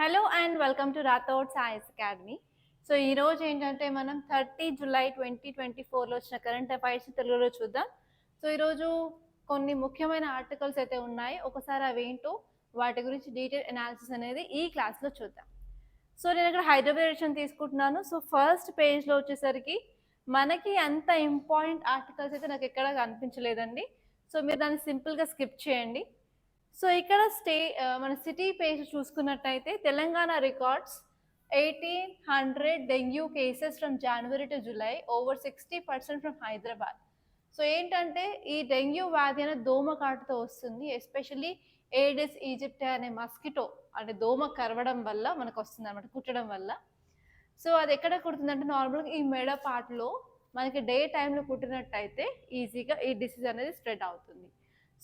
Hello and welcome to Rathod science academy. So ఈరోజు ఏంటంటే మనం 30 జూలై 2024లో వచ్చిన కరెంట్ అఫైర్స్ తెలుగులో చూద్దాం. సో ఈరోజు కొన్ని ముఖ్యమైన ఆర్టికల్స్ అయితే ఉన్నాయి. ఒకసారి అవి ఏంటో వాటి గురించి డీటెయిల్ అనాలిసిస్ అనేది ఈ క్లాస్లో చూద్దాం. సో నేను ఇక్కడ హైదరాబాద్ ఎడిషన్ తీసుకుంటున్నాను. సో ఫస్ట్ పేజ్లో వచ్చేసరికి మనకి అంత ఇంపార్టెంట్ ఆర్టికల్స్ అయితే నాకు ఎక్కడ కనిపించలేదండి. సో మీరు దాన్ని సింపుల్గా స్కిప్ చేయండి. సో ఇక్కడ మన సిటీ పేజ్ చూసుకున్నట్టయితే Telangana records 1800 dengue cases from January to July, over 60% from Hyderabad. So ఏంటంటే ఈ డెంగ్యూ వ్యాధి అనేది దోమ కాటుతో వస్తుంది. ఎస్పెషల్లీ ఏడిస్ ఈజిప్ట్ అనే మస్కిటో అంటే దోమ కరవడం వల్ల మనకు వస్తుంది అనమాట, కుట్టడం వల్ల. సో అది ఎక్కడ కుడుతుందంటే నార్మల్గా ఈ మెడ పార్ట్లో మనకి డే టైంలో కుట్టినట్టయితే ఈజీగా ఈ డిసీజ్ అనేది స్ప్రెడ్ అవుతుంది.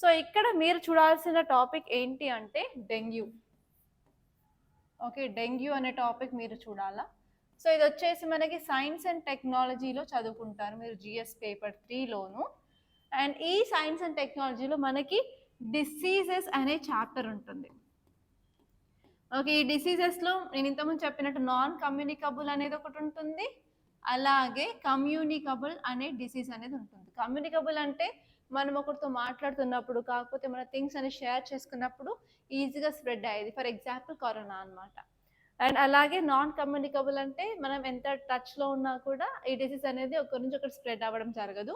సో ఇక్కడ మీరు చూడాల్సిన టాపిక్ ఏంటి అంటే డెంగ్యూ. ఓకే, డెంగ్యూ అనే టాపిక్ మీరు చూడాలా. సో ఇది వచ్చేసి మనకి సైన్స్ అండ్ టెక్నాలజీలో చదువుకుంటారు మీరు జిఎస్ పేపర్ 3లోను. అండ్ ఈ సైన్స్ అండ్ టెక్నాలజీలో మనకి డిసీజెస్ అనే చాప్టర్ ఉంటుంది. ఓకే, ఈ డిసీజెస్లో నేను ఇంతకుముందు చెప్పినట్టు నాన్ కమ్యూనికబుల్ అనేది ఒకటి ఉంటుంది, అలాగే కమ్యూనికబుల్ అనే డిసీజ్ అనేది ఉంటుంది. కమ్యూనికబుల్ అంటే మనం ఒకరితో మాట్లాడుతున్నప్పుడు కాకపోతే మన థింగ్స్ అని షేర్ చేసుకున్నప్పుడు ఈజీగా స్ప్రెడ్ అయ్యేది. ఫర్ ఎగ్జాంపుల్ కరోనా అనమాట. అండ్ అలాగే నాన్ కమ్యూనికబుల్ అంటే మనం ఎంత టచ్లో ఉన్నా కూడా ఈ డిసీజ్ అనేది ఒకరి నుంచి ఒకటి స్ప్రెడ్ అవ్వడం జరగదు.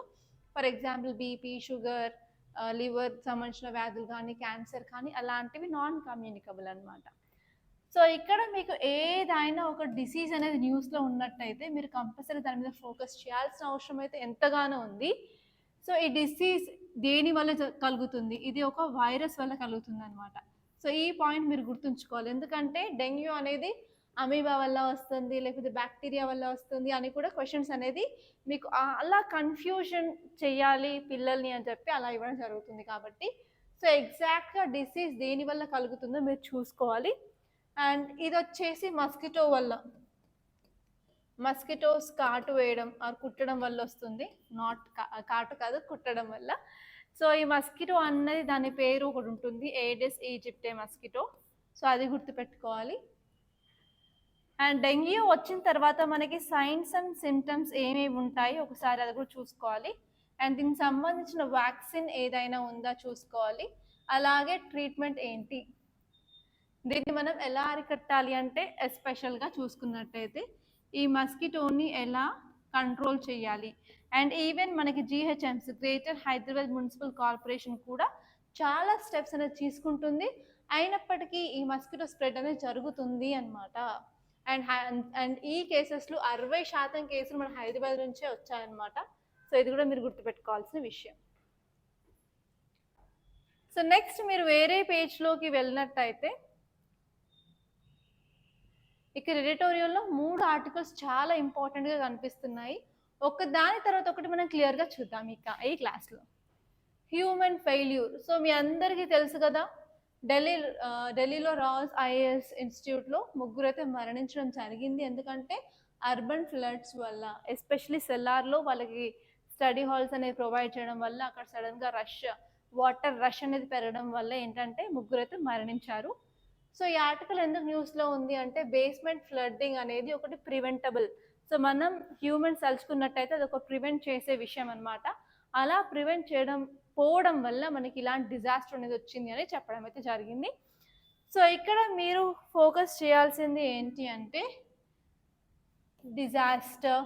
For example BP, sugar, liver సంబంధించిన వ్యాధులు కానీ, క్యాన్సర్ కానీ అలాంటివి నాన్ కమ్యూనికబుల్ అనమాట. సో ఇక్కడ మీకు ఏదైనా ఒక డిసీజ్ అనేది న్యూస్లో ఉన్నట్టయితే మీరు కంపల్సరీ దాని మీద ఫోకస్ చేయాల్సిన అవసరం అయితే ఎంతగానో ఉంది. సో ఈ డిసీజ్ దేని వల్ల కలుగుతుంది? ఇది ఒక వైరస్ వల్ల కలుగుతుంది అనమాట. సో ఈ పాయింట్ మీరు గుర్తుంచుకోవాలి. ఎందుకంటే డెంగ్యూ అనేది అమీబా వల్ల వస్తుంది, లేకపోతే బ్యాక్టీరియా వల్ల వస్తుంది అని కూడా క్వశ్చన్స్ అనేది మీకు అలా కన్ఫ్యూజన్ చేయాలి పిల్లల్ని అని చెప్పి అలా ఇవ్వడం జరుగుతుంది. కాబట్టి సో ఎగ్జాక్ట్గా డిసీజ్ దేని వల్ల కలుగుతుందో మీరు చూసుకోవాలి. అండ్ ఇది వచ్చేసి మస్కిటో వల్ల, మస్కిటోస్ కాటు వేయడం ఆర్ కుట్టడం వల్ల వస్తుంది. నాట్ కాటు కాదు, కుట్టడం వల్ల. సో ఈ మస్కిటో అన్నది దాని పేరు ఒకటి ఉంటుంది, ఏడిస్ ఈజిప్టే మస్కిటో. సో అది గుర్తుపెట్టుకోవాలి. అండ్ డెంగ్యూ వచ్చిన తర్వాత మనకి సైన్స్ అండ్ సిమ్టమ్స్ ఏమేమి ఉంటాయి ఒకసారి అది కూడా చూసుకోవాలి. అండ్ దీనికి సంబంధించిన వ్యాక్సిన్ ఏదైనా ఉందా చూసుకోవాలి. అలాగే ట్రీట్మెంట్ ఏంటి, దీన్ని మనం ఎలా అరికట్టాలి అంటే ఎస్పెషల్గా చూసుకున్నట్టయితే ఈ మస్కిటోని ఎలా కంట్రోల్ చేయాలి. అండ్ ఈవెన్ మనకి GHMC greater Hyderabad municipal corporation కూడా చాలా స్టెప్స్ అనేది తీసుకుంటుంది. అయినప్పటికీ ఈ మస్కిటో స్ప్రెడ్ అనేది జరుగుతుంది అనమాట. అండ్ ఈ కేసెస్లో 60% కేసులు మన హైదరాబాద్ నుంచే వచ్చాయన్నమాట. సో ఇది కూడా మీరు గుర్తుపెట్టుకోవాల్సిన విషయం. సో నెక్స్ట్ మీరు వేరే పేజ్లోకి వెళ్ళినట్టయితే ఇక్కడ ఎడిటోరియల్లో 3 ఆర్టికల్స్ చాలా ఇంపార్టెంట్గా కనిపిస్తున్నాయి. ఒక దాని తర్వాత ఒకటి మనం క్లియర్గా చూద్దాం ఈ క్లాస్లో. Human failure. సో మీ అందరికీ తెలుసు కదా, ఢిల్లీలో రాజ్ ఐఏఎస్ ఇన్స్టిట్యూట్లో 3 అయితే మరణించడం జరిగింది. ఎందుకంటే అర్బన్ ఫ్లడ్స్ వల్ల, ఎస్పెషలీ సెల్లార్లో వాళ్ళకి స్టడీ హాల్స్ అనేవి ప్రొవైడ్ చేయడం వల్ల అక్కడ సడన్గా వాటర్ రష్ అనేది పెరగడం వల్ల ఏంటంటే 3 అయితే మరణించారు. సో ఈ ఆర్టికల్ ఎందుకు న్యూస్లో ఉంది అంటే బేస్మెంట్ ఫ్లడ్డింగ్ అనేది ఒకటి ప్రివెంటబుల్. సో మనం హ్యూమన్స్ తలుచుకున్నట్టయితే అది ఒక ప్రివెంట్ చేసే విషయం అనమాట. అలా ప్రివెంట్ పోవడం వల్ల మనకి ఇలాంటి డిజాస్టర్ అనేది వచ్చింది అని చెప్పడం అయితే జరిగింది. సో ఇక్కడ మీరు ఫోకస్ చేయాల్సింది ఏంటి అంటే డిజాస్టర్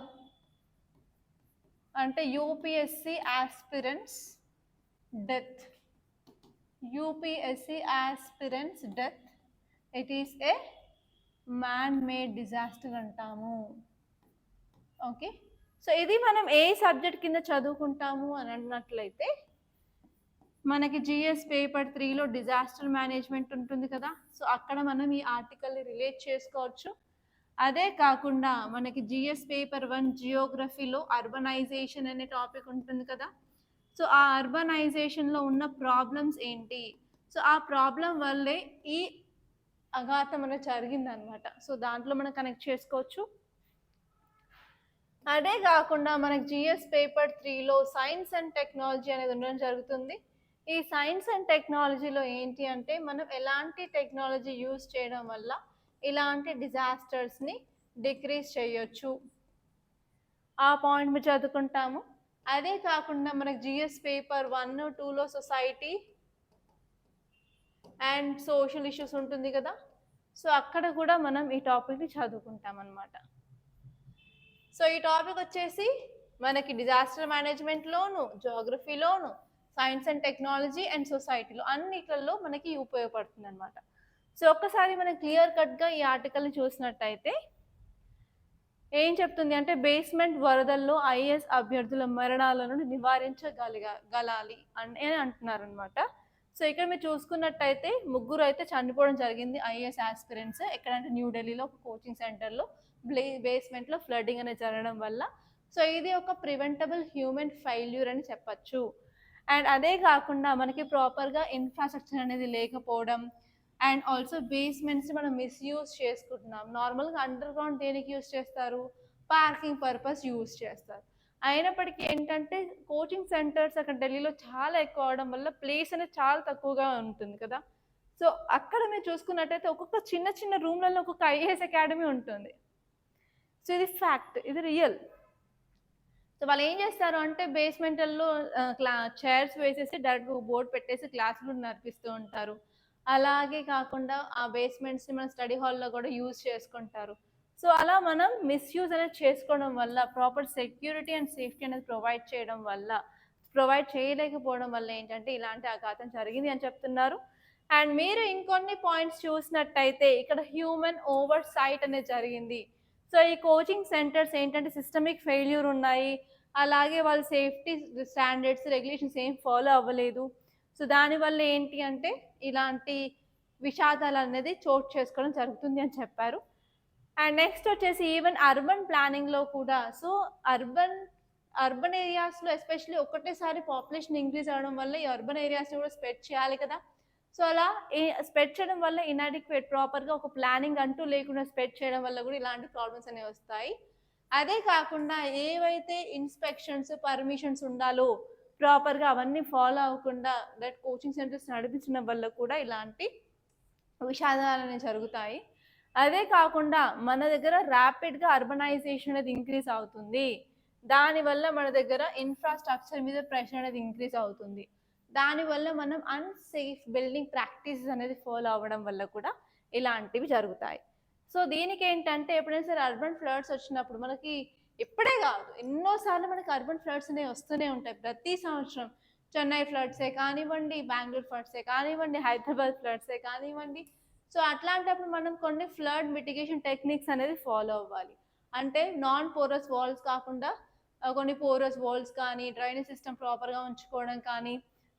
అంటే UPSC aspirants death. UPSC aspirants death, it is a man made disaster అంటాము. ఓకే, సో ఇది మనం ఏ సబ్జెక్ట్ కింద చదువుకుంటాము అని అన్నట్లయితే మనకి జిఎస్ పేపర్ 3లో డిజాస్టర్ మేనేజ్మెంట్ ఉంటుంది కదా. సో అక్కడ మనం ఈ ఆర్టికల్ని రిలేట్ చేసుకోవచ్చు. అదే కాకుండా మనకి జిఎస్ పేపర్ 1 జియోగ్రఫీలో అర్బనైజేషన్ అనే టాపిక్ ఉంటుంది కదా. సో ఆ అర్బనైజేషన్లో ఉన్న ప్రాబ్లమ్స్ ఏంటి, సో ఆ ప్రాబ్లం వల్లే ఈ అఘాతం అనేది జరిగిందనమాట. సో దాంట్లో మనం కనెక్ట్ చేసుకోవచ్చు. అదే కాకుండా మనకి జిఎస్ పేపర్ 3లో సైన్స్ అండ్ టెక్నాలజీ అనేది ఉండడం జరుగుతుంది. ఈ సైన్స్ అండ్ టెక్నాలజీలో ఏంటి అంటే మనం ఎలాంటి టెక్నాలజీ యూజ్ చేయడం వల్ల ఇలాంటి డిజాస్టర్స్ని డిక్రీజ్ చేయొచ్చు. ఆ పాయింట్ మీరు చదువుకుంటాము. అదే కాకుండా మనకు జిఎస్ పేపర్ 1, 2లో సొసైటీ అండ్ సోషల్ ఇష్యూస్ ఉంటుంది కదా, సో అక్కడ కూడా మనం ఈ టాపిక్ని చదువుకుంటాం అన్నమాట. సో ఈ టాపిక్ వచ్చేసి మనకి డిజాస్టర్ మేనేజ్మెంట్లోను, జోగ్రఫీలోను, సైన్స్ అండ్ టెక్నాలజీ అండ్ సొసైటీలో అన్నిట్లలో మనకి ఉపయోగపడుతుంది అనమాట. సో ఒక్కసారి మనం క్లియర్ కట్గా ఈ ఆర్టికల్ని చూసినట్టయితే ఏం చెప్తుంది అంటే బేస్మెంట్ వరదల్లో ఐఏఎస్ అభ్యర్థుల మరణాలను నివారించగలగాలి అని అంటున్నారు అనమాట. సో ఇక్కడ మీరు చూసుకున్నట్టయితే 3 అయితే చనిపోవడం జరిగింది ఐఏఎస్ ఆస్పిరెంట్స్. ఎక్కడంటే న్యూఢిల్లీలో ఒక కోచింగ్ సెంటర్లో బేస్మెంట్లో ఫ్లడ్డింగ్ అనేది జరగడం వల్ల. సో ఇది ఒక ప్రివెంటబుల్ హ్యూమన్ ఫెయిల్యూర్ అని చెప్పచ్చు. అండ్ అదే కాకుండా మనకి ప్రాపర్గా ఇన్ఫ్రాస్ట్రక్చర్ అనేది లేకపోవడం అండ్ ఆల్సో బేస్మెంట్స్ మనం మిస్యూజ్ చేసుకుంటున్నాం. నార్మల్గా అండర్ గ్రౌండ్ దేనికి యూజ్ చేస్తారు? పార్కింగ్ పర్పస్ యూజ్ చేస్తారు. అయినప్పటికీ ఏంటంటే కోచింగ్ సెంటర్స్ అక్కడ ఢిల్లీలో చాలా ఎక్కువ అవడం వల్ల ప్లేస్ అనేది చాలా తక్కువగా ఉంటుంది కదా. సో అక్కడ మీరు చూసుకున్నట్టయితే ఒక్కొక్క చిన్న చిన్న రూమ్లలో ఒక్కొక్క ఐఏఎస్ అకాడమీ ఉంటుంది. సో ఇది ఫ్యాక్ట్, ఇది రియల్. సో వాళ్ళు ఏం చేస్తారు అంటే బేస్మెంట్లో చైర్స్ వేసేసి డైరెక్ట్గా బోర్డు పెట్టేసి క్లాసులు నడిపిస్తూ ఉంటారు. అలాగే కాకుండా ఆ బేస్మెంట్స్ని మన స్టడీ హాల్లో కూడా యూజ్ చేసుకుంటారు. సో అలా మనం మిస్యూజ్ అనేది చేసుకోవడం వల్ల, ప్రాపర్ సెక్యూరిటీ అండ్ సేఫ్టీ అనేది ప్రొవైడ్ చేయలేకపోవడం వల్ల ఏంటంటే ఇలాంటి ఆఘాతం జరిగింది అని చెప్తున్నారు. అండ్ మీరు ఇంకొన్ని పాయింట్స్ చూసినట్టయితే ఇక్కడ హ్యూమన్ ఓవర్ సైట్ అనేది జరిగింది. సో ఈ కోచింగ్ సెంటర్స్ ఏంటంటే సిస్టమిక్ ఫెయిల్యూర్ ఉన్నాయి, అలాగే వాళ్ళ సేఫ్టీ స్టాండర్డ్స్ రెగ్యులేషన్స్ ఏం ఫాలో అవ్వలేదు. సో దానివల్ల ఏంటి అంటే ఇలాంటి విషాదాలు అనేది చోటు చేసుకోవడం జరుగుతుంది అని చెప్పారు. అండ్ నెక్స్ట్ వచ్చేసి ఈవెన్ అర్బన్ ప్లానింగ్లో కూడా, సో అర్బన్ ఏరియాస్లో ఎస్పెషల్లీ ఒకటేసారి పాపులేషన్ ఇంక్రీజ్ అవ్వడం వల్ల ఈ అర్బన్ ఏరియాస్ని కూడా స్ప్రెడ్ చేయాలి కదా. సో అలా స్ప్రెడ్ చేయడం వల్ల ఇన్అడిక్వేట్ ప్రాపర్గా ఒక ప్లానింగ్ అంటూ లేకుండా స్ప్రెడ్ చేయడం వల్ల కూడా ఇలాంటి ప్రాబ్లమ్స్ అనేవి వస్తాయి. అదే కాకుండా ఏవైతే ఇన్స్పెక్షన్స్ పర్మిషన్స్ ఉండాలో ప్రాపర్గా అవన్నీ ఫాలో అవ్వకుండా దట్ కోచింగ్ సెంటర్స్ నడిపించడం వల్ల కూడా ఇలాంటి విషాదాలు అనేవి జరుగుతాయి. అదే కాకుండా మన దగ్గర ర్యాపిడ్గా అర్బనైజేషన్ అనేది ఇంక్రీజ్ అవుతుంది. దానివల్ల మన దగ్గర ఇన్ఫ్రాస్ట్రక్చర్ మీద ప్రెషర్ అనేది ఇంక్రీజ్ అవుతుంది. దానివల్ల మనం అన్సేఫ్ బిల్డింగ్ ప్రాక్టీసెస్ అనేది ఫాలో అవ్వడం వల్ల కూడా ఇలాంటివి జరుగుతాయి. సో దీనికి ఏంటంటే ఎప్పుడైనా సరే అర్బన్ ఫ్లడ్స్ వచ్చినప్పుడు మనకి ఇప్పుడే కాదు ఎన్నోసార్లు మనకి అర్బన్ ఫ్లడ్స్ అనేవి వస్తూనే ఉంటాయి ప్రతి సంవత్సరం. చెన్నై ఫ్లడ్సే కానివ్వండి, బెంగళూరు ఫ్లడ్సే కానివ్వండి, హైదరాబాద్ ఫ్లడ్సే కానివ్వండి. సో అట్లాంటప్పుడు మనం కొన్ని ఫ్లడ్ మిటిగేషన్ టెక్నిక్స్ అనేది ఫాలో అవ్వాలి. అంటే నాన్ పోరస్ వాల్స్ కాకుండా కొన్ని పోరస్ వాల్స్ కానీ, డ్రైనేజ్ సిస్టమ్ ప్రాపర్గా ఉంచుకోవడం కానీ,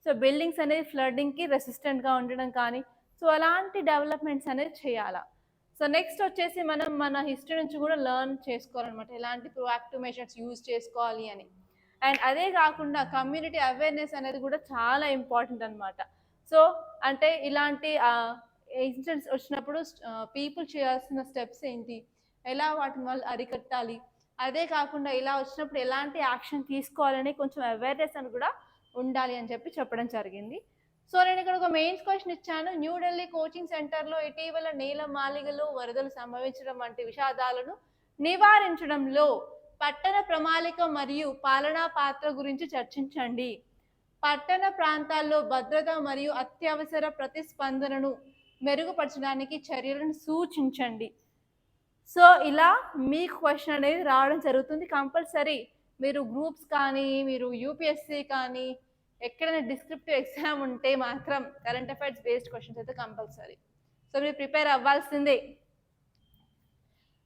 సో బిల్డింగ్స్ అనేది ఫ్లడ్డింగ్కి రెసిస్టెంట్గా ఉండడం కానీ, సో అలాంటి డెవలప్మెంట్స్ అనేది చేయాలా. సో నెక్స్ట్ వచ్చేసి మనం మన హిస్టరీ నుంచి కూడా లెర్న్ చేసుకోవాలన్నమాట, ఎలాంటి ప్రోయాక్టివ్ మెషర్స్ యూజ్ చేసుకోవాలి అని. అండ్ అదే కాకుండా కమ్యూనిటీ అవేర్నెస్ అనేది కూడా చాలా ఇంపార్టెంట్ అనమాట. సో అంటే ఇలాంటి ఇన్సిడెంట్స్ వచ్చినప్పుడు పీపుల్ చేయాల్సిన స్టెప్స్ ఏంటి, ఎలా వాటిని వాళ్ళు అరికట్టాలి, అదే కాకుండా ఇలా వచ్చినప్పుడు ఎలాంటి యాక్షన్ తీసుకోవాలని కొంచెం అవేర్నెస్ అని కూడా ఉండాలి అని చెప్పడం జరిగింది. సో నేను ఇక్కడ ఒక మెయిన్స్ క్వశ్చన్ ఇచ్చాను. న్యూఢిల్లీ కోచింగ్ సెంటర్లో ఇటీవల నేల మాలిగలు, వరదలు సంభవించడం వంటి విషాదాలను నివారించడంలో పట్టణ ప్రణాళిక మరియు పాలనా పాత్ర గురించి చర్చించండి. పట్టణ ప్రాంతాల్లో భద్రత మరియు అత్యవసర ప్రతిస్పందనను మెరుగుపరచడానికి చర్యలను సూచించండి. సో ఇలా మీకు క్వశ్చన్ అనేది రావడం జరుగుతుంది కంపల్సరీ. మీరు గ్రూప్స్ కానీ, మీరు యూపీఎస్సీ కానీ, ఎక్కడైనా డిస్క్రిప్టివ్ ఎగ్జామ్ ఉంటే మాత్రం కరెంట్ అఫైర్స్ బేస్డ్ క్వశ్చన్స్ అయితే కంపల్సరీ. సో మీరు ప్రిపేర్ అవ్వాల్సిందే.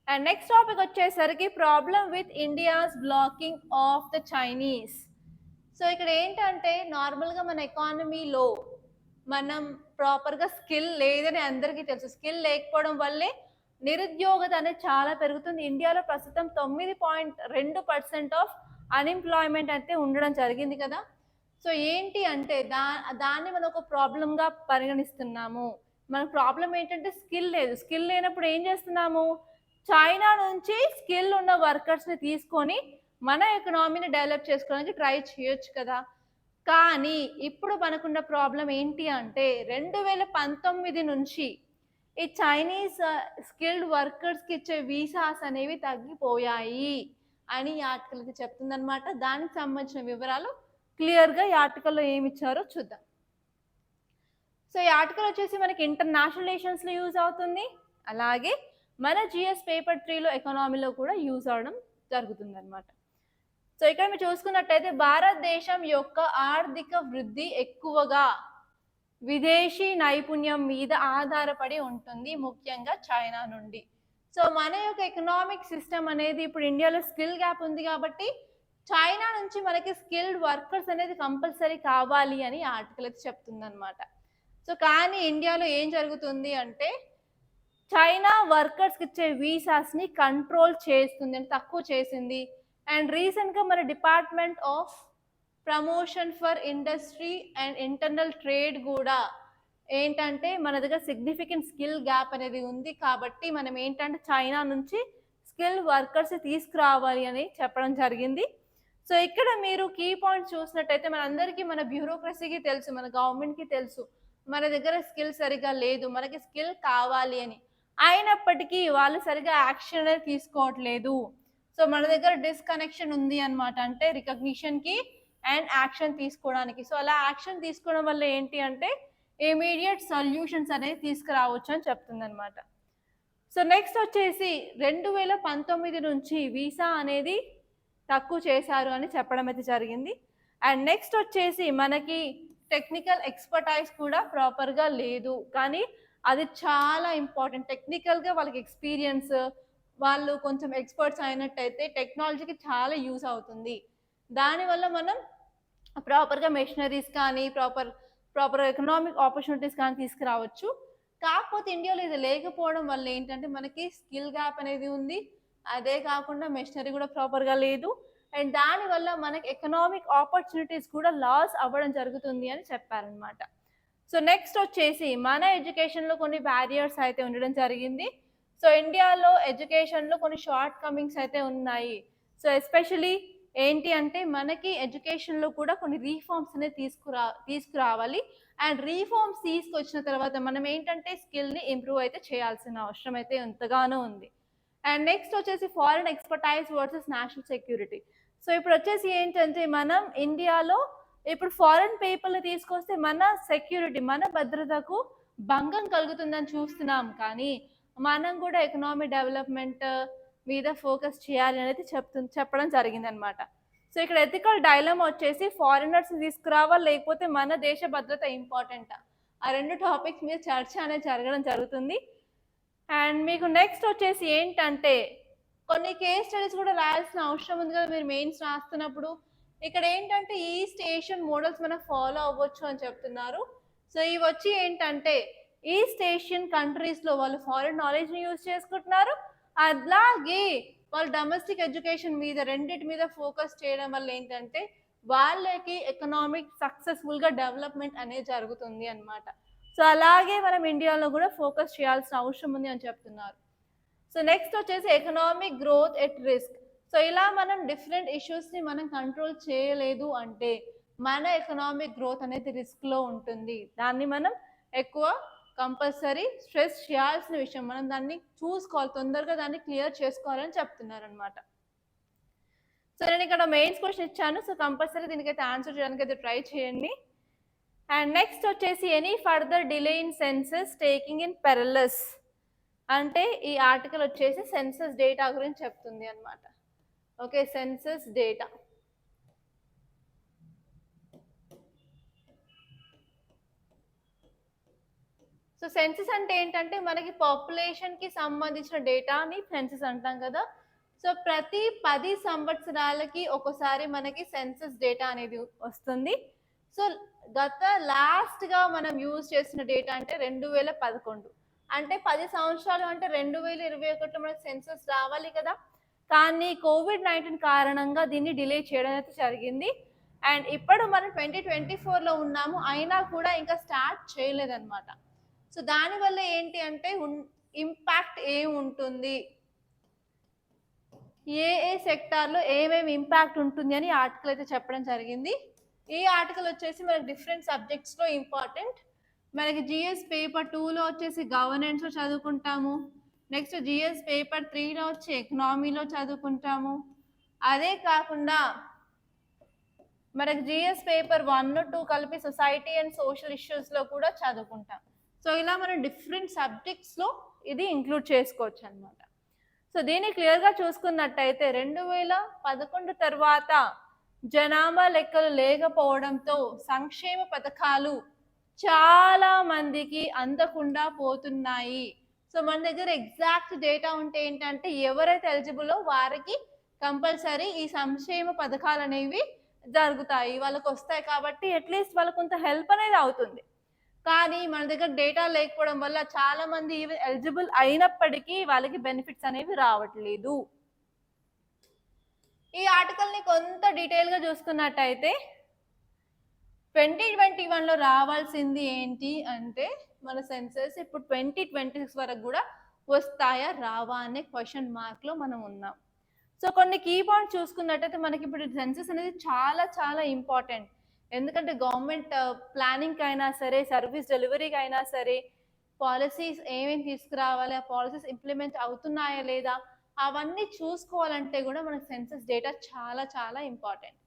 అండ్ నెక్స్ట్ టాపిక్ వచ్చేసరికి problem with India's blocking of the Chinese. So ఇక్కడ ఏంటంటే నార్మల్గా మన ఎకానమీలో మనం ప్రాపర్గా స్కిల్ లేదని అందరికీ తెలుసు. స్కిల్ లేకపోవడం వల్లే నిరుద్యోగత అనేది చాలా పెరుగుతుంది. ఇండియాలో ప్రస్తుతం 9.2% ఆఫ్ అన్ఎంప్లాయ్మెంట్ అయితే ఉండడం జరిగింది కదా. సో ఏంటి అంటే దాన్ని మనం ఒక ప్రాబ్లంగా పరిగణిస్తున్నాము. మన ప్రాబ్లం ఏంటంటే స్కిల్ లేదు. స్కిల్ లేనప్పుడు ఏం చేస్తున్నాము, చైనా నుంచి స్కిల్ ఉన్న వర్కర్స్ని తీసుకొని మన ఎకనామీని డెవలప్ చేసుకోవడానికి ట్రై చేయొచ్చు కదా. కానీ ఇప్పుడు మనకున్న ప్రాబ్లం ఏంటి అంటే 2019 నుంచి ఈ చైనీస్ స్కిల్డ్ వర్కర్స్కి ఇచ్చే వీసాస్ అనేవి తగ్గిపోయాయి అని ఈ ఆర్టికల్కి చెప్తుందనమాట. దానికి సంబంధించిన వివరాలు క్లియర్గా ఈ ఆర్టికల్లో ఏమి ఇచ్చారో చూద్దాం. సో ఈ ఆర్టికల్ వచ్చేసి మనకి ఇంటర్నేషనల్ రిలేషన్స్లో యూజ్ అవుతుంది, అలాగే మన జిఎస్ పేపర్ 3లో ఎకనామీలో కూడా యూజ్ అవడం జరుగుతుంది అనమాట. సో ఇక్కడ మీరు చూసుకున్నట్టయితే భారతదేశం యొక్క ఆర్థిక వృద్ధి ఎక్కువగా విదేశీ నైపుణ్యం మీద ఆధారపడి ఉంటుంది, ముఖ్యంగా చైనా నుండి. సో మన యొక్క ఎకనామిక్ సిస్టమ్ అనేది ఇప్పుడు ఇండియాలో స్కిల్ గ్యాప్ ఉంది కాబట్టి చైనా నుంచి మనకి స్కిల్డ్ వర్కర్స్ అనేది కంపల్సరీ కావాలి అని ఆర్టికల్ అయితే చెప్తుంది అనమాట. సో కానీ ఇండియాలో ఏం జరుగుతుంది అంటే చైనా వర్కర్స్కి ఇచ్చే వీసాస్ని కంట్రోల్ చేస్తుంది, అంటే తక్కువ చేసింది. అండ్ రీసెంట్గా మన department of promotion for industry and internal trade కూడా ఏంటంటే మన దగ్గర సిగ్నిఫికెంట్ స్కిల్ గ్యాప్ అనేది ఉంది కాబట్టి మనం ఏంటంటే చైనా నుంచి స్కిల్ వర్కర్స్ తీసుకురావాలి అని చెప్పడం జరిగింది. సో ఇక్కడ మీరు కీ పాయింట్ చూసినట్టయితే మనందరికీ, మన బ్యూరోక్రసీకి తెలుసు, మన గవర్నమెంట్కి తెలుసు మన దగ్గర స్కిల్ సరిగా లేదు, మనకి స్కిల్ కావాలి అని. అయినప్పటికీ వాళ్ళు సరిగా యాక్షన్ అనేది తీసుకోవట్లేదు. సో మన దగ్గర డిస్కనెక్షన్ ఉంది అనమాట, అంటే రికగ్నిషన్కి అండ్ యాక్షన్ తీసుకోవడానికి. సో అలా యాక్షన్ తీసుకోవడం వల్ల ఏంటి అంటే ఇమీడియట్ సొల్యూషన్స్ అనేది తీసుకురావచ్చు అని చెప్తుంది అనమాట. సో నెక్స్ట్ వచ్చేసి 2019 నుంచి వీసా అనేది తక్కువ చేశారు అని చెప్పడం అయితే జరిగింది. అండ్ నెక్స్ట్ వచ్చేసి మనకి టెక్నికల్ ఎక్స్పర్టైజ్ కూడా ప్రాపర్గా లేదు, కానీ అది చాలా ఇంపార్టెంట్. టెక్నికల్గా వాళ్ళకి ఎక్స్పీరియన్స్, వాళ్ళు కొంచెం ఎక్స్పర్ట్స్ అయినట్టయితే టెక్నాలజీకి చాలా యూస్ అవుతుంది. దానివల్ల మనం ప్రాపర్గా మెషినరీస్ కానీ ప్రాపర్ ఎకనామిక్ ఆపర్చునిటీస్ కానీ తీసుకురావచ్చు. కాకపోతే ఇండియాలో ఇది లేకపోవడం వల్ల ఏంటంటే మనకి స్కిల్ గ్యాప్ అనేది ఉంది, అదే కాకుండా మెషినరీ కూడా ప్రాపర్గా లేదు, అండ్ దానివల్ల మనకి ఎకనామిక్ ఆపర్చునిటీస్ కూడా లాస్ అవ్వడం జరుగుతుంది అని చెప్పారనమాట. సో నెక్స్ట్ వచ్చేసి మన ఎడ్యుకేషన్లో కొన్ని బ్యారియర్స్ అయితే ఉండడం జరిగింది. సో ఇండియాలో ఎడ్యుకేషన్లో కొన్ని షార్ట్ కమింగ్స్ అయితే ఉన్నాయి. సో ఎస్పెషలీ ఏంటి అంటే మనకి ఎడ్యుకేషన్లో కూడా కొన్ని రీఫార్మ్స్ అనేది తీసుకురావాలి. అండ్ రీఫార్మ్స్ తీసుకొచ్చిన తర్వాత మనం ఏంటంటే స్కిల్ని ఇంప్రూవ్ అయితే చేయాల్సిన అవసరం అయితే ఎంతగానో ఉంది. అండ్ నెక్స్ట్ వచ్చేసి foreign expertise versus national security. So ఇప్పుడు వచ్చేసి ఏంటంటే మనం ఇండియాలో ఇప్పుడు ఫారిన్ పీపుల్ని తీసుకొస్తే మన సెక్యూరిటీ, మన భద్రతకు భంగం కలుగుతుందని చూస్తున్నాం, కానీ మనం కూడా ఎకనామిక్ డెవలప్మెంట్ మీద ఫోకస్ చేయాలి అనేది చెప్పడం జరిగింది అనమాట. సో ఇక్కడ ఎథికల్ డైలమా వచ్చేసి ఫారినర్స్ తీసుకురావాలి లేకపోతే మన దేశ భద్రత ఇంపార్టెంట్, ఆ రెండు టాపిక్స్ మీద చర్చ అనేది జరగడం జరుగుతుంది. అండ్ మీకు నెక్స్ట్ వచ్చేసి ఏంటంటే కొన్ని కేస్ స్టడీస్ కూడా రాయాల్సిన అవసరం ఉంది కదా మీరు మెయిన్స్ రాస్తున్నప్పుడు. ఇక్కడ ఏంటంటే ఈస్ట్ ఏషియన్ మోడల్స్ మనం ఫాలో అవ్వచ్చు అని చెప్తున్నారు. సో ఇవి వచ్చి ఏంటంటే ఈస్ట్ ఏషియన్ కంట్రీస్లో వాళ్ళు ఫారిన్ నాలెడ్జ్ని యూజ్ చేసుకుంటున్నారు, అలాగే వాళ్ళు డొమెస్టిక్ ఎడ్యుకేషన్ మీద రెండింటి మీద ఫోకస్ చేయడం వల్ల ఏంటంటే వాళ్ళకి ఎకనామిక్ సక్సెస్ఫుల్గా డెవలప్మెంట్ అనేది జరుగుతుంది అనమాట. సో అలాగే మనం ఇండియాలో కూడా ఫోకస్ చేయాల్సిన అవసరం ఉంది అని చెప్తున్నారు. సో నెక్స్ట్ వచ్చేసి economic growth at risk. So ఇలా మనం డిఫరెంట్ ఇష్యూస్ని మనం కంట్రోల్ చేయలేదు అంటే మన ఎకనామిక్ గ్రోత్ అనేది రిస్క్లో ఉంటుంది. దాన్ని మనం ఎక్కువ కంపల్సరీ స్ట్రెస్ చేయాల్సిన విషయం, మనం దాన్ని చూసుకోవాలి, తొందరగా దాన్ని క్లియర్ చేసుకోవాలని చెప్తున్నారు అనమాట. సో నేను ఇక్కడ మెయిన్స్ క్వశ్చన్ ఇచ్చాను, సో కంపల్సరీ దీనికైతే ఆన్సర్ చేయడానికి అయితే ట్రై చేయండి. అండ్ నెక్స్ట్ వచ్చేసి any further delay in census taking in perilous, అంటే ఈ ఆర్టికల్ వచ్చేసి సెన్సస్ డేటా గురించి చెప్తుంది అనమాట. Okay, census data. So census అంటే ఏంటంటే మనకి పాపులేషన్కి సంబంధించిన డేటాని సెన్సస్ అంటాం కదా. సో ప్రతి 10 సంవత్సరాలకి ఒకసారి మనకి సెన్సస్ డేటా అనేది వస్తుంది. సో లాస్ట్గా మనం యూజ్ చేసిన డేటా అంటే 2011, అంటే 10 సంవత్సరాలు అంటే 2021 మనకి సెన్సస్ రావాలి కదా. కానీ COVID-19 కారణంగా దీన్ని డిలే చేయడం అయితే జరిగింది. అండ్ ఇప్పుడు మనం 2024లో ఉన్నాము, అయినా కూడా ఇంకా స్టార్ట్ చేయలేదన్నమాట. సో దానివల్ల ఏంటి అంటే ఇంపాక్ట్ ఏముంటుంది, ఏ సెక్టార్లో ఏమేమి ఇంపాక్ట్ ఉంటుంది అని ఆర్టికల్ అయితే చెప్పడం జరిగింది. ఈ ఆర్టికల్ వచ్చేసి మనకి డిఫరెంట్ సబ్జెక్ట్స్లో ఇంపార్టెంట్. మనకి జిఎస్ పేపర్ 2లో వచ్చేసి గవర్నెన్స్ లో చదువుకుంటాము. నెక్స్ట్ జిఎస్ పేపర్ 3లో వచ్చి ఎకనామీలో చదువుకుంటాము. అదే కాకుండా మనకి జిఎస్ పేపర్ 1, 2 కలిపి సొసైటీ అండ్ సోషల్ ఇష్యూస్లో కూడా చదువుకుంటాం. సో ఇలా మనం డిఫరెంట్ సబ్జెక్ట్స్లో ఇది ఇంక్లూడ్ చేసుకోవచ్చు అనమాట. సో దీన్ని క్లియర్గా చూసుకున్నట్టయితే 2011 తర్వాత జనాభా లెక్కలు లేకపోవడంతో సంక్షేమ పథకాలు చాలా మందికి అందకుండా పోతున్నాయి. సో మన దగ్గర ఎగ్జాక్ట్ డేటా ఉంటే ఏంటంటే ఎవరైతే ఎలిజిబుల్లో వారికి కంపల్సరీ ఈ సంక్షేమ పథకాలు అనేవి జరుగుతాయి, వాళ్ళకి వస్తాయి. కాబట్టి అట్లీస్ట్ వాళ్ళకు కొంత హెల్ప్ అనేది అవుతుంది. కానీ మన దగ్గర డేటా లేకపోవడం వల్ల చాలా మంది ఈవెన్ ఎలిజిబుల్ అయినప్పటికీ వాళ్ళకి బెనిఫిట్స్ అనేవి రావట్లేదు. ఈ ఆర్టికల్ని కొంత డీటెయిల్గా చూసుకున్నట్టయితే 2021లో రావాల్సింది ఏంటి అంటే మన సెన్సెస్ ఇప్పుడు 2026 వరకు కూడా వస్తాయా రావా అనే క్వశ్చన్ మార్క్లో మనం ఉన్నాం. సో కొన్ని కీ పాయింట్స్ చూసుకున్నట్టయితే మనకి ఇప్పుడు సెన్సెస్ అనేది చాలా చాలా ఇంపార్టెంట్. ఎందుకంటే గవర్నమెంట్ ప్లానింగ్కి అయినా సరే, సర్వీస్ డెలివరీకి అయినా సరే, పాలసీస్ ఏమేమి తీసుకురావాలి, ఆ పాలసీస్ ఇంప్లిమెంట్ అవుతున్నాయా లేదా అవన్నీ చూసుకోవాలంటే కూడా మనకు సెన్సెస్ డేటా చాలా చాలా ఇంపార్టెంట్.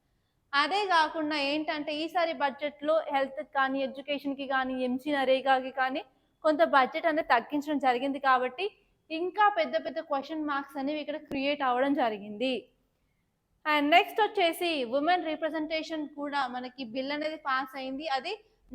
అదే కాకుండా ఏంటంటే ఈసారి బడ్జెట్లో హెల్త్కి కానీ, ఎడ్యుకేషన్కి కానీ, ఎంసీ నరేగాకి కానీ కొంత బడ్జెట్ అనేది తగ్గించడం జరిగింది. కాబట్టి ఇంకా పెద్ద పెద్ద క్వశ్చన్ మార్క్స్ అనేవి ఇక్కడ క్రియేట్ అవ్వడం జరిగింది. అండ్ నెక్స్ట్ వచ్చేసి ఉమెన్ రిప్రజెంటేషన్ కూడా మనకి బిల్ అనేది పాస్ అయింది. అది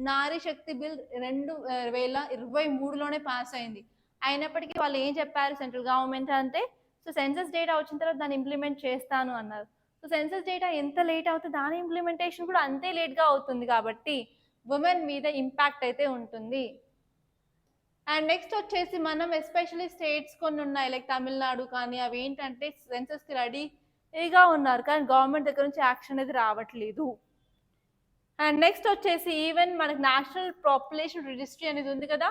నారీ శక్తి బిల్ 2023లోనే పాస్ అయింది. అయినప్పటికీ వాళ్ళు ఏం చెప్పారు సెంట్రల్ గవర్నమెంట్ అంటే, సో సెన్సస్ డేటా వచ్చిన తర్వాత దాన్ని ఇంప్లిమెంట్ చేస్తాను అన్నారు. సో సెన్సస్ డేటా ఎంత లేట్ అవుతుంది, దాని ఇంప్లిమెంటేషన్ కూడా అంతే లేట్గా అవుతుంది. కాబట్టి ఉమెన్ మీద ఇంపాక్ట్ అయితే ఉంటుంది. అండ్ నెక్స్ట్ వచ్చేసి మనం ఎస్పెషల్లీ స్టేట్స్ కొన్ని ఉన్నాయి, లైక్ తమిళనాడు కానీ, అవి ఏంటంటే సెన్సస్కి రెడీగా ఉన్నారు కానీ గవర్నమెంట్ దగ్గర నుంచి యాక్షన్ అనేది రావట్లేదు. అండ్ నెక్స్ట్ వచ్చేసి ఈవెన్ మనకి నేషనల్ పాపులేషన్ రిజిస్ట్రీ అనేది ఉంది కదా,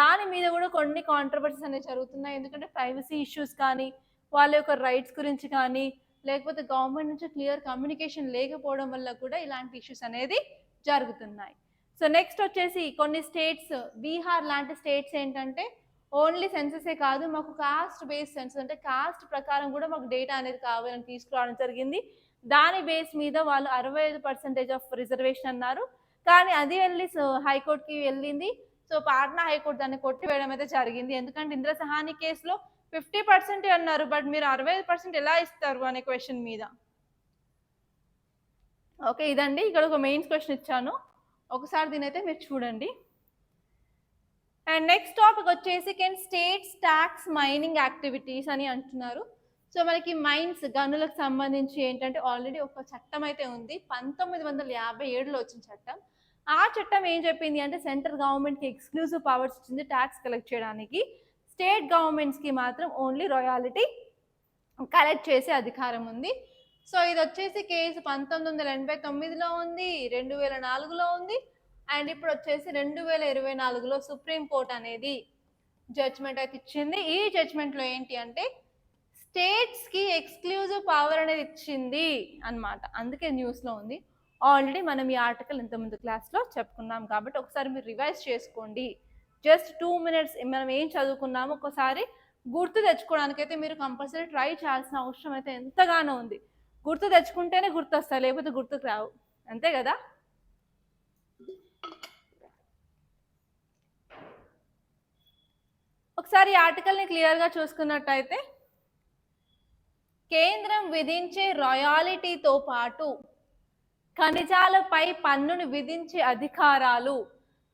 దాని మీద కూడా కొన్ని కాంట్రవర్సీస్ అనేవి జరుగుతున్నాయి. ఎందుకంటే ప్రైవసీ ఇష్యూస్ కానీ, వాళ్ళ యొక్క రైట్స్ గురించి కానీ, లేకపోతే గవర్నమెంట్ నుంచి క్లియర్ కమ్యూనికేషన్ లేకపోవడం వల్ల కూడా ఇలాంటి ఇష్యూస్ అనేది జరుగుతున్నాయి. సో నెక్స్ట్ వచ్చేసి కొన్ని స్టేట్స్, బీహార్ లాంటి స్టేట్స్ ఏంటంటే ఓన్లీ సెన్ససే కాదు, మాకు కాస్ట్ బేస్డ్ సెన్సస్ అంటే కాస్ట్ ప్రకారం కూడా మాకు డేటా అనేది కావాలని తీసుకురావడం జరిగింది. దాని బేస్ మీద వాళ్ళు 65% ఆఫ్ రిజర్వేషన్ అన్నారు. కానీ అది వెళ్ళి హైకోర్టుకి వెళ్ళింది. సో పాట్నా హైకోర్టు దాన్ని కొట్టివేయడం అయితే జరిగింది. ఎందుకంటే ఇంద్ర సహాని కేసులో 50% అన్నారు, బట్ మీరు 65% ఎలా ఇస్తారు అనే క్వశ్చన్ మీద. ఓకే, ఇదండి ఇక్కడ ఒక మెయిన్స్ క్వశ్చన్ ఇచ్చాను, ఒకసారి దీని అయితే మీరు చూడండి. అండ్ నెక్స్ట్ టాపిక్ వచ్చేసి can states tax mining activities అని అంటున్నారు. సో మనకి మైన్స్ గనులకు సంబంధించి ఏంటంటే ఆల్రెడీ ఒక చట్టం అయితే ఉంది, 1957లో వచ్చిన చట్టం. ఆ చట్టం ఏం చెప్పింది అంటే సెంట్రల్ గవర్నమెంట్కి ఎక్స్క్లూజివ్ పవర్స్ ఇచ్చింది ట్యాక్స్ కలెక్ట్ చేయడానికి. స్టేట్ గవర్నమెంట్స్కి మాత్రం ఓన్లీ రాయల్టీ కలెక్ట్ చేసే అధికారం ఉంది. సో ఇది వచ్చేసి కేసు 1989లో ఉంది, 2004లో ఉంది, అండ్ ఇప్పుడు వచ్చేసి 2024లో సుప్రీంకోర్టు అనేది జడ్జ్మెంట్ అయితే ఇచ్చింది. ఈ జడ్జ్మెంట్లో ఏంటి అంటే స్టేట్స్కి ఎక్స్క్లూజివ్ పవర్ అనేది ఇచ్చింది అనమాట. అందుకే న్యూస్లో ఉంది. ఆల్రెడీ మనం ఈ ఆర్టికల్ ఇంతకుముందు క్లాస్లో చెప్పుకున్నాం కాబట్టి ఒకసారి మీరు రివైజ్ చేసుకోండి. జస్ట్ 2 minutes మనం ఏం చదువుకున్నామో ఒకసారి గుర్తు తెచ్చుకోవడానికి అయితే మీరు కంపల్సరీ ట్రై చేయాల్సిన అవసరం అయితే ఎంతగానో ఉంది. గుర్తు తెచ్చుకుంటేనే గుర్తొస్తాయి, లేకపోతే గుర్తుకు రావు, అంతే కదా. ఒకసారి ఈ ఆర్టికల్ని క్లియర్గా చూసుకున్నట్టయితే కేంద్రం విధించే రాయల్టీతో పాటు ఖనిజాలపై పన్నును విధించే అధికారాలు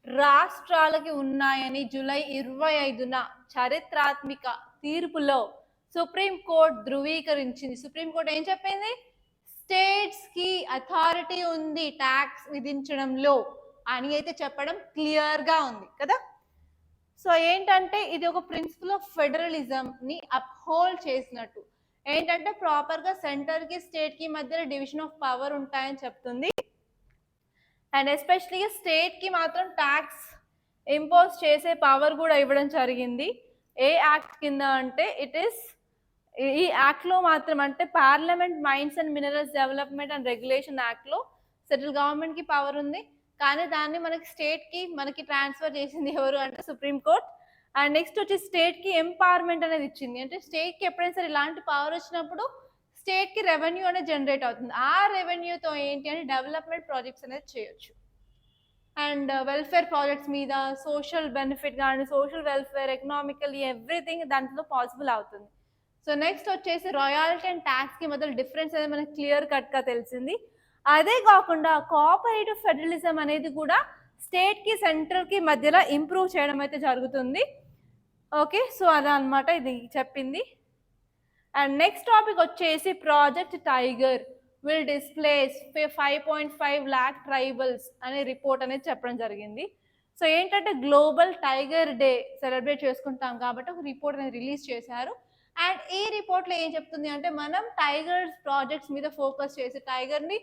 రాష్ట్రాలకి ఉన్నాయని జూలై 25న చారిత్రాత్మక తీర్పులో సుప్రీంకోర్టు ధృవీకరించింది. సుప్రీంకోర్టు ఏం చెప్పింది? స్టేట్స్కి అథారిటీ ఉంది ట్యాక్స్ విధించడంలో అని అయితే చెప్పడం క్లియర్గా ఉంది కదా. సో ఏంటంటే ఇది ఒక ప్రిన్సిపల్ ఆఫ్ ఫెడరలిజంని అప్హోల్డ్ చేసినట్టు. ఏంటంటే ప్రాపర్గా సెంటర్కి స్టేట్కి మధ్య డివిజన్ ఆఫ్ పవర్ ఉంటాయని చెప్తుంది. అండ్ ఎస్పెషలీగా స్టేట్కి మాత్రం ట్యాక్స్ ఇంపోజ్ చేసే పవర్ కూడా ఇవ్వడం జరిగింది. ఏ యాక్ట్ కింద అంటే ఈ యాక్ట్లో మాత్రం అంటే parliament mines and minerals development and regulation యాక్ట్లో సెంట్రల్ గవర్నమెంట్కి పవర్ ఉంది. కానీ దాన్ని మనకి స్టేట్కి మనకి ట్రాన్స్ఫర్ చేసింది ఎవరు అంటే సుప్రీంకోర్టు. అండ్ నెక్స్ట్ వచ్చి స్టేట్కి ఎంపవర్మెంట్ అనేది ఇచ్చింది. అంటే స్టేట్కి ఎప్పుడైనా సరే ఇలాంటి పవర్ వచ్చినప్పుడు స్టేట్కి రెవెన్యూ అనేది జనరేట్ అవుతుంది. ఆ రెవెన్యూతో ఏంటి అంటే డెవలప్మెంట్ ప్రాజెక్ట్స్ అనేది చేయొచ్చు. అండ్ వెల్ఫేర్ ప్రాజెక్ట్స్ మీద సోషల్ బెనిఫిట్ కానీ సోషల్ వెల్ఫేర్ ఎకనామికల్లీ ఎవ్రీథింగ్ దాంట్లో పాసిబుల్ అవుతుంది. సో నెక్స్ట్ వచ్చేసి రాయల్టీ అండ్ ట్యాక్స్కి మధ్య డిఫరెన్స్ అనేది మనకి క్లియర్ కట్గా తెలిసింది. అదే కాకుండా కోఆపరేటివ్ ఫెడరలిజం అనేది కూడా స్టేట్కి సెంట్రల్కి మధ్యలో ఇంప్రూవ్ చేయడం అయితే జరుగుతుంది. ఓకే, సో అదనమాట ఇది చెప్పింది. అండ్ నెక్స్ట్ టాపిక్ వచ్చేసి project tiger will displace 5.5 lakh tribals అనే రిపోర్ట్ అనేది చెప్పడం జరిగింది. సో ఏంటంటే గ్లోబల్ టైగర్ డే సెలబ్రేట్ చేసుకుంటాం కాబట్టి ఒక రిపోర్ట్ అనేది రిలీజ్ చేశారు. అండ్ ఈ రిపోర్ట్లో ఏం చెప్తుంది అంటే మనం టైగర్స్ ప్రాజెక్ట్స్ మీద ఫోకస్ చేసి టైగర్ని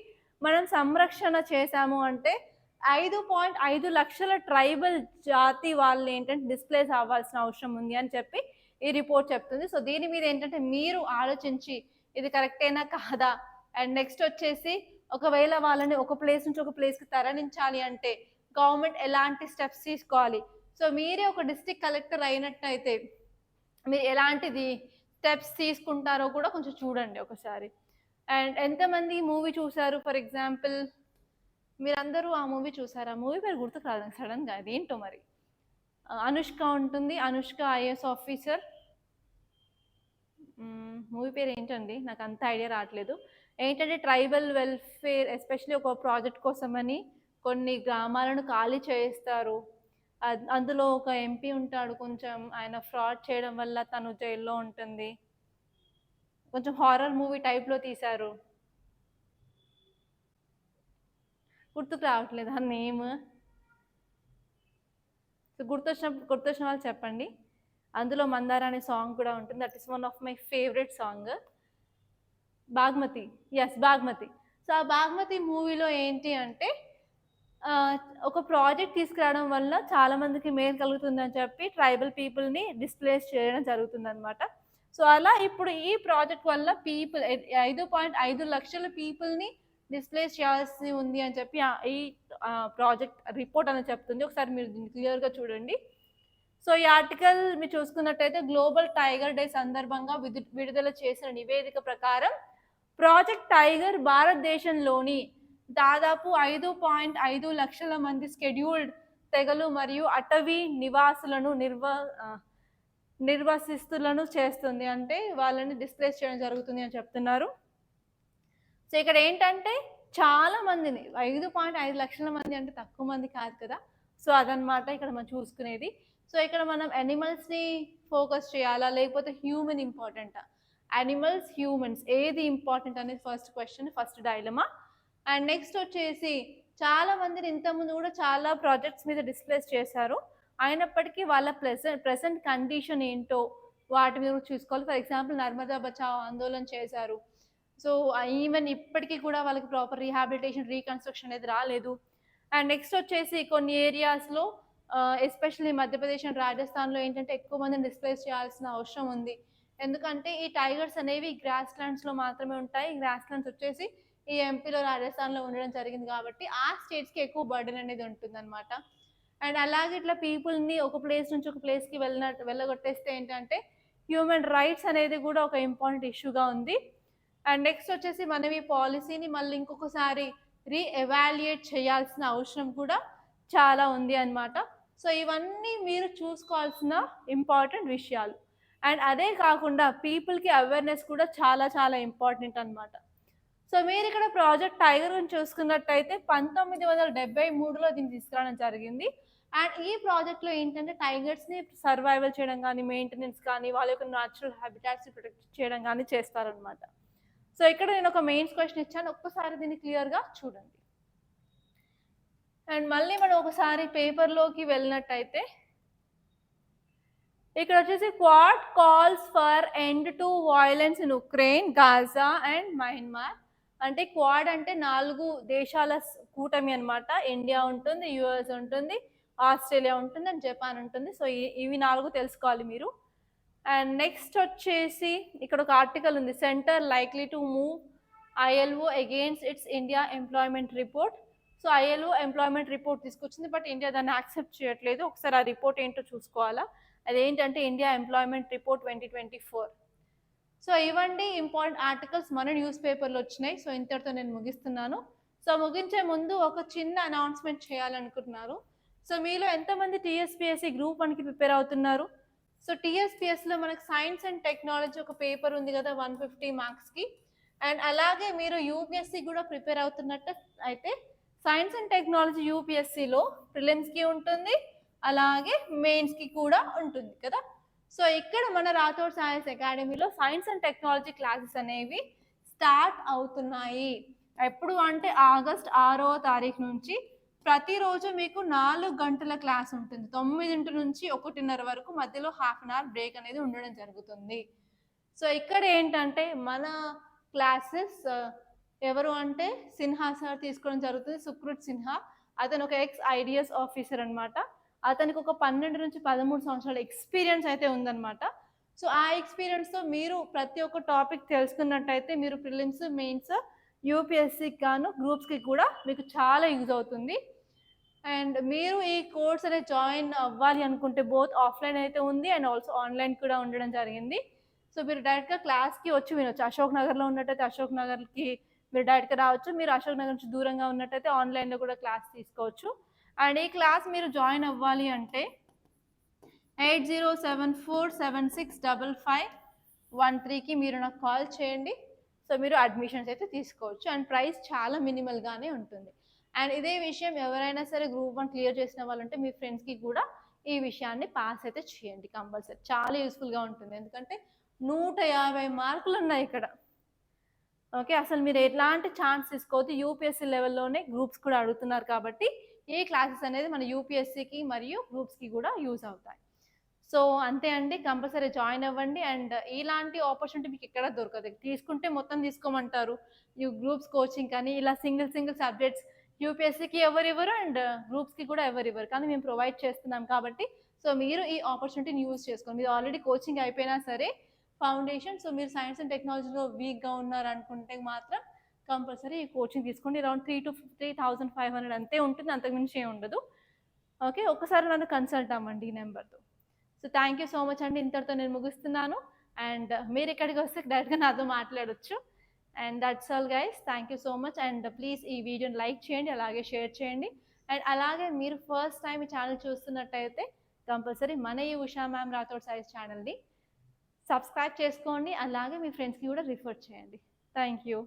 మనం సంరక్షణ చేశాము అంటే 5.5 లక్షల ట్రైబల్ జాతి వాళ్ళు ఏంటంటే డిస్ప్లేస్ అవ్వాల్సిన అవసరం ఉంది అని చెప్పి ఈ రిపోర్ట్ చెప్తుంది. సో దీని మీద ఏంటంటే మీరు ఆలోచించి ఇది కరెక్టేనా కాదా. అండ్ నెక్స్ట్ వచ్చేసి ఒకవేళ వాళ్ళని ఒక ప్లేస్ నుంచి ఒక ప్లేస్కి తరలించాలి అంటే గవర్నమెంట్ ఎలాంటి స్టెప్స్ తీసుకోవాలి. సో మీరే ఒక డిస్ట్రిక్ట్ కలెక్టర్ అయినట్టయితే మీరు ఎలాంటిది స్టెప్స్ తీసుకుంటారో కూడా కొంచెం చూడండి ఒకసారి. అండ్ ఎంతమంది మూవీ చూసారు? ఫర్ ఎగ్జాంపుల్ మీరందరూ ఆ మూవీ చూసారు. ఆ మూవీ పేరు గుర్తుకు రాదు సడన్గా, అదేంటో మరి. అనుష్క ఉంటుంది, అనుష్క ఐఏఎస్ ఆఫీసర్. మూవీ పేరు ఏంటండి, నాకు అంత ఐడియా రావట్లేదు. ఏంటంటే ట్రైబల్ వెల్ఫేర్ ఎస్పెషల్లీ ఒక ప్రాజెక్ట్ కోసమని కొన్ని గ్రామాలను ఖాళీ చేయిస్తారు. అందులో ఒక ఎంపీ ఉంటాడు, కొంచెం ఆయన ఫ్రాడ్ చేయడం వల్ల తను జైల్లో ఉంటుంది. కొంచెం హారర్ మూవీ టైప్లో తీశారు, గుర్తుకు రావట్లేదు ఆ నేమ్. సో గుర్తొచ్చిన వాళ్ళు చెప్పండి. అందులో మందార అనే సాంగ్ కూడా ఉంటుంది. That is one of my favourite song, Bhaagamathie. Yes, Bhaagamathie. So ఆ బాగ్మతి మూవీలో ఏంటి అంటే ఒక ప్రాజెక్ట్ తీసుకురావడం వల్ల చాలా మందికి మేలు కలుగుతుందని చెప్పి ట్రైబల్ పీపుల్ని డిస్ప్లేస్ చేయడం జరుగుతుందన్నమాట. సో అలా ఇప్పుడు ఈ ప్రాజెక్ట్ వల్ల పీపుల్ 5.5 లక్షల పీపుల్ని డిస్ప్లేస్ చేయాల్సి ఉంది అని చెప్పి ఈ ప్రాజెక్ట్ రిపోర్ట్ అని చెప్తుంది. ఒకసారి మీరు దీన్ని క్లియర్గా చూడండి. సో ఈ ఆర్టికల్ మీరు చూసుకున్నట్టయితే గ్లోబల్ టైగర్ డే సందర్భంగా విడుదల చేసిన నివేదిక ప్రకారం ప్రాజెక్ట్ టైగర్ భారతదేశంలోని దాదాపు 5.5 లక్షల మంది స్కెడ్యూల్డ్ తెగలు మరియు అటవీ నివాసులను నిర్వసిస్తులను చేస్తుంది. అంటే వాళ్ళని డిస్ప్లేస్ చేయడం జరుగుతుంది అని చెప్తున్నారు. సో ఇక్కడ ఏంటంటే చాలా మందిని 5.5 లక్షల మంది అంటే తక్కువ మంది కాదు కదా. సో అదనమాట ఇక్కడ మనం చూసుకునేది. సో ఇక్కడ మనం యానిమల్స్ని ఫోకస్ చేయాలా లేకపోతే హ్యూమన్ ఇంపార్టెంటా? యానిమల్స్, హ్యూమన్స్ ఏది ఇంపార్టెంట్ అనేది first question, first dilemma. And next వచ్చేసి చాలా మందిని ఇంతకుముందు కూడా చాలా ప్రాజెక్ట్స్ మీద డిస్ప్లేస్ చేశారు. అయినప్పటికీ వాళ్ళ ప్రెసెంట్ కండిషన్ ఏంటో వాటి మీద చూసుకోవాలి. ఫర్ ఎగ్జాంపుల్ నర్మదా బచావ్ ఆందోళన చేశారు. సో ఈవెన్ ఇప్పటికీ కూడా వాళ్ళకి ప్రాపర్ రీహాబిలిటేషన్, రీకన్స్ట్రక్షన్ అనేది రాలేదు. అండ్ నెక్స్ట్ వచ్చేసి కొన్ని ఏరియాస్లో ఎస్పెషల్లీ మధ్యప్రదేశ్ అండ్ రాజస్థాన్లో ఏంటంటే ఎక్కువ మందిని డిస్ప్లేస్ చేయాల్సిన అవసరం ఉంది. ఎందుకంటే ఈ టైగర్స్ అనేవి గ్రాస్ ల్యాండ్స్లో మాత్రమే ఉంటాయి. గ్రాస్ ల్యాండ్స్ వచ్చేసి ఈ ఎంపీలో, రాజస్థాన్లో ఉండడం జరిగింది కాబట్టి ఆ స్టేట్స్కి ఎక్కువ బర్డెన్ అనేది ఉంటుందన్నమాట. అండ్ అలాగే ఇట్లా పీపుల్ని ఒక ప్లేస్ నుంచి ఒక ప్లేస్కి వెళ్ళగొట్టేస్తే ఏంటంటే హ్యూమన్ రైట్స్ అనేది కూడా ఒక ఇంపార్టెంట్ ఇష్యూగా ఉంది. అండ్ నెక్స్ట్ వచ్చేసి మనం ఈ పాలసీని మళ్ళీ ఇంకొకసారి రీఎవాల్యుయేట్ చేయాల్సిన అవసరం కూడా చాలా ఉంది అన్నమాట. సో ఇవన్నీ మీరు చూసుకోవాల్సిన ఇంపార్టెంట్ విషయాలు. అండ్ అదే కాకుండా పీపుల్కి అవేర్నెస్ కూడా చాలా చాలా ఇంపార్టెంట్ అన్నమాట. సో మీరు ఇక్కడ ప్రాజెక్ట్ టైగర్ గురించి చూసుకున్నట్టయితే 1973లో దీన్ని తీసుకురావడం జరిగింది. అండ్ ఈ ప్రాజెక్ట్లో ఏంటంటే టైగర్స్ని సర్వైవల్ చేయడం కానీ, మెయింటెనెన్స్ కానీ, వాళ్ళ యొక్క న్యాచురల్ హ్యాబిటాట్స్ని ప్రొటెక్ట్ చేయడం కానీ చేస్తారనమాట. సో ఇక్కడ నేను ఒక మెయిన్స్ క్వశ్చన్ ఇచ్చాను, ఒక్కసారి దీన్ని క్లియర్గా చూడండి. అండ్ మళ్ళీ మనం ఒకసారి పేపర్లోకి వెళ్ళినట్టయితే ఇక్కడ వచ్చేసి quad calls for end to violence in Ukraine, Gaza and Myanmar. అంటే క్వాడ్ అంటే 4 దేశాల కూటమి అనమాట. ఇండియా ఉంటుంది, యుఎస్ ఉంటుంది, ఆస్ట్రేలియా ఉంటుంది అండ్ జపాన్ ఉంటుంది. సో ఇవి 4 తెలుసుకోవాలి మీరు. అండ్ నెక్స్ట్ వచ్చేసి ఇక్కడ ఒక ఆర్టికల్ ఉంది, centre likely to move ILO against it's India employment report. So ILO employment report తీసుకొచ్చింది, బట్ ఇండియా దాన్ని యాక్సెప్ట్ చేయట్లేదు. ఒకసారి ఆ రిపోర్ట్ ఏంటో చూసుకోవాలా. అదేంటంటే ఇండియా ఎంప్లాయ్మెంట్ రిపోర్ట్ 2024. సో ఇవండి ఇంపార్టెంట్ ఆర్టికల్స్ మన న్యూస్ పేపర్లో వచ్చినాయి. సో ఇంతటితో నేను ముగిస్తున్నాను. సో ముగించే ముందు ఒక చిన్న అనౌన్స్మెంట్ చేయాలనుకుంటున్నారు. సో మీలో ఎంతమంది టీఎస్పీఎస్సీ గ్రూప్ 1కి ప్రిపేర్ అవుతున్నారు? సో టీఎస్పీఎస్లో మనకు సైన్స్ అండ్ టెక్నాలజీ ఒక పేపర్ ఉంది కదా 150 మార్క్స్కి. అండ్ అలాగే మీరు యూపీఎస్సీ కూడా ప్రిపేర్ అవుతున్నట్టు అయితే సైన్స్ అండ్ టెక్నాలజీ యూపీఎస్సీలో ప్రిలిమ్స్కి ఉంటుంది, అలాగే మెయిన్స్కి కూడా ఉంటుంది కదా. సో ఇక్కడ మన రాథోడ్ సైన్స్ అకాడమీలో సైన్స్ అండ్ టెక్నాలజీ క్లాసెస్ అనేవి స్టార్ట్ అవుతున్నాయి. ఎప్పుడు అంటే ఆగస్ట్ 6వ తారీఖు నుంచి ప్రతిరోజు మీకు 4 గంటల క్లాస్ ఉంటుంది. 9 నుంచి 1:30 వరకు, మధ్యలో ½ అన్ అవర్ బ్రేక్ అనేది ఉండడం జరుగుతుంది. సో ఇక్కడ ఏంటంటే మన క్లాసెస్ ఎవరు అంటే సిన్హా సార్ తీసుకోవడం జరుగుతుంది. సుకృత్ సిన్హా, అతను ఒక ఎక్స్ ఐడిఎస్ ఆఫీసర్ అనమాట. అతనికి ఒక 12 నుంచి 13 సంవత్సరాల ఎక్స్పీరియన్స్ అయితే ఉందన్నమాట. సో ఆ ఎక్స్పీరియన్స్తో మీరు ప్రతి ఒక్క టాపిక్ తెలుసుకున్నట్టయితే మీరు ప్రిలిమ్స్, మెయిన్స్, యూపీఎస్సీకి గాను గ్రూప్స్కి కూడా మీకు చాలా యూజ్ అవుతుంది. అండ్ మీరు ఈ కోర్స్ అనేది జాయిన్ అవ్వాలి అనుకుంటే బోత్ ఆఫ్లైన్ అయితే ఉంది అండ్ ఆల్సో ఆన్లైన్ కూడా ఉండడం జరిగింది. సో మీరు డైరెక్ట్గా క్లాస్కి వచ్చి వినొచ్చు. అశోక్ నగర్లో ఉన్నట్టయితే అశోక్ నగర్కి మీరు డైరెక్ట్గా రావచ్చు. మీరు అశోక్ నగర్ నుంచి దూరంగా ఉన్నట్టయితే ఆన్లైన్లో కూడా క్లాస్ తీసుకోవచ్చు. అండ్ ఈ క్లాస్ మీరు జాయిన్ అవ్వాలి అంటే 8074765513కి మీరు నాకు కాల్ చేయండి. సో మీరు అడ్మిషన్స్ అయితే తీసుకోవచ్చు. అండ్ ప్రైస్ చాలా మినిమల్గానే ఉంటుంది. అండ్ ఇదే విషయం ఎవరైనా సరే గ్రూప్ 1 క్లియర్ చేసిన వాళ్ళు ఉంటే మీ ఫ్రెండ్స్కి కూడా ఈ విషయాన్ని పాస్ అయితే చేయండి కంపల్సరీ. చాలా యూస్ఫుల్గా ఉంటుంది, ఎందుకంటే 150 మార్కులు ఉన్నాయి ఇక్కడ. ఓకే, అసలు మీరు ఎట్లాంటి ఛాన్స్ తీసుకోవద్దు. యూపీఎస్సీ లెవెల్లోనే గ్రూప్స్ కూడా అడుగుతున్నారు కాబట్టి ఈ క్లాసెస్ అనేది మన యూపీఎస్సీకి మరియు గ్రూప్స్కి కూడా యూజ్ అవుతాయి. సో అంతే అండి, కంపల్సరీ జాయిన్ అవ్వండి. అండ్ ఇలాంటి ఆపర్చునిటీ మీకు ఎక్కడ దొరకదు. తీసుకుంటే మొత్తం తీసుకోమంటారు. గ్రూప్స్ కోచింగ్ కానీ ఇలా సింగిల్ సబ్జెక్ట్స్ యూపీఎస్సీకి ఎవరివ్వరు అండ్ గ్రూప్స్కి కూడా ఎవరివ్వరు, కానీ మేము ప్రొవైడ్ చేస్తున్నాం కాబట్టి సో మీరు ఈ ఆపర్చునిటీని యూజ్ చేసుకోండి. మీరు ఆల్రెడీ కోచింగ్ అయిపోయినా సరే ఫౌండేషన్, సో మీరు సైన్స్ అండ్ టెక్నాలజీలో వీక్గా ఉన్నారనుకుంటే మాత్రం కంపల్సరీ ఈ కోచింగ్ తీసుకోండి. అరౌండ్ 3 to 3,500 అంతే ఉంటుంది, అంతకుమించి ఏమి ఉండదు. ఓకే, ఒకసారి నన్ను కన్సల్ట్ అవ్వండి ఈ నెంబర్తో. So thank you so much అండి, ఇంతటితో నేను ముగిస్తున్నాను. అండ్ మీరు ఇక్కడికి వస్తే డైరెక్ట్గా నాతో మాట్లాడొచ్చు. And that's all guys, thank you so much. And please ఈ వీడియోని లైక్ చేయండి, అలాగే షేర్ చేయండి. అండ్ అలాగే మీరు ఫస్ట్ టైం ఈ ఛానల్ చూస్తున్నట్టయితే కంపల్సరీ మన ఈ ఉషా మ్యామ్ రాథోడ్ సైన్స్ ఛానల్ని సబ్స్క్రైబ్ చేసుకోండి, అలాగే మీ ఫ్రెండ్స్కి కూడా రిఫర్ చేయండి. Thank you.